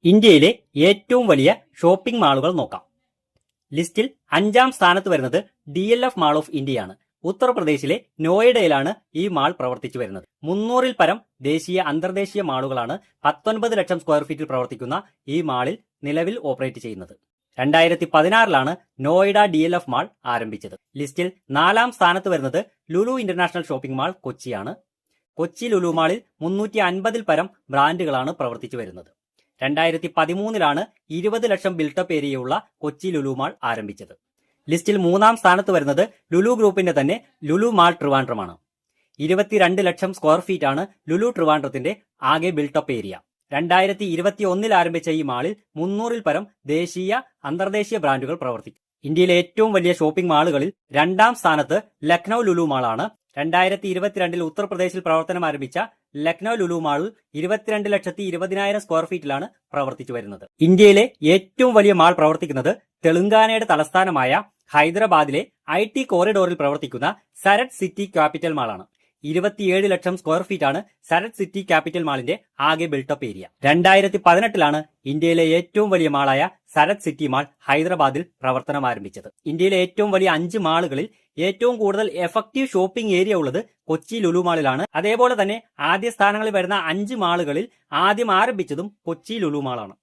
ഇന്ത്യയിലെ ഏറ്റവും വലിയ ഷോപ്പിംഗ് മാളുകൾ നോക്കാം. ലിസ്റ്റിൽ 5-ാം സ്ഥാനത്ത് വരുന്നത് DLF മാൾ ഓഫ് ഇന്ത്യയാണ്. ഉത്തർപ്രദേശിലെ നോയിഡയിലാണ് ഈ മാൾ പ്രവർത്തിച്ചു വരുന്നത്. 300-ൽ പരം ദേശീയ അന്തർദേശീയ മാളുകളാണ് 19 ലക്ഷം സ്ക്വയർ ഫീറ്റിൽ പ്രവർത്തിക്കുന്ന ഈ മാളിൽ നിലവിൽ ഓപ്പറേറ്റ് ചെയ്യുന്നത്. 2016-ലാണ് നോയിഡ DLF മാൾ ആരംഭിച്ചത്. ലിസ്റ്റിൽ 4-ാം സ്ഥാനത്ത് വരുന്നത് ലുലു ഇന്റർനാഷണൽ ഷോപ്പിംഗ് മാൾ കൊച്ചിയാണ്. കൊച്ചി ലുലു മാളിൽ 350-ൽ പരം ബ്രാൻഡുകളാണ് പ്രവർത്തിച്ചു വരുന്നത്. 2013-ലാണ് 20 ലക്ഷം ബിൽട്ടപ്പ് ഏരിയയുള്ള കൊച്ചി ലുലു മാൾ ആരംഭിച്ചത്. ലിസ്റ്റിൽ 3-ാം സ്ഥാനത്ത് വരുന്നത് ലുലു ഗ്രൂപ്പിന്റെ തന്നെ ലുലു മാൾ ട്രിവാൻഡ്രമാണ്. 22 ലക്ഷം സ്ക്വയർ ഫീറ്റ് ആണ് ലുലു ട്രിവാൻഡ്രത്തിന്റെ ആകെ ബിൽട്ടപ്പ് ഏരിയ. 2021-ൽ ആരംഭിച്ച ഈ മാളിൽ 300-ൽ പരം ദേശീയ അന്തർദേശീയ ബ്രാൻഡുകൾ പ്രവർത്തിക്കും. ഇന്ത്യയിലെ ഏറ്റവും വലിയ ഷോപ്പിംഗ് മാളുകളിൽ 2-ാം സ്ഥാനത്ത് ലക്നൌ ലുലു മാളാണ്. 2022-ൽ ഉത്തർപ്രദേശിൽ പ്രവർത്തനം ആരംഭിച്ച ലക്നൌ ലുലു മാൾ 22,20,000 സ്ക്വയർ ഫീറ്റിലാണ് പ്രവർത്തിച്ചു വരുന്നത്. ഇന്ത്യയിലെ ഏറ്റവും വലിയ മാൾ പ്രവർത്തിക്കുന്നത് തെലങ്കാനയുടെ തലസ്ഥാനമായ ഹൈദരാബാദിലെ IT കോറിഡോറിൽ പ്രവർത്തിക്കുന്ന സരത് സിറ്റി ക്യാപിറ്റൽ മാളാണ്. 27 ലക്ഷം സ്ക്വയർ ഫീറ്റാണ് സരത് സിറ്റി ക്യാപിറ്റൽ മാളിന്റെ ആകെ ബിൽട്ടപ്പ് ഏരിയ. 2018-ലാണ് ഇന്ത്യയിലെ ഏറ്റവും വലിയ മാളായ സരത് സിറ്റി മാൾ ഹൈദരാബാദിൽ പ്രവർത്തനം ആരംഭിച്ചത്. ഇന്ത്യയിലെ ഏറ്റവും വലിയ 5 മാളുകളിൽ ഏറ്റവും കൂടുതൽ എഫക്റ്റീവ് ഷോപ്പിംഗ് ഏരിയ ഉള്ളത് കൊച്ചി ലുലു മാളിലാണ്. അതേപോലെ തന്നെ ആദ്യ സ്ഥാനങ്ങളിൽ വരുന്ന 5 മാളുകളിൽ ആദ്യം ആരംഭിച്ചതും കൊച്ചി ലുലു മാളാണ്.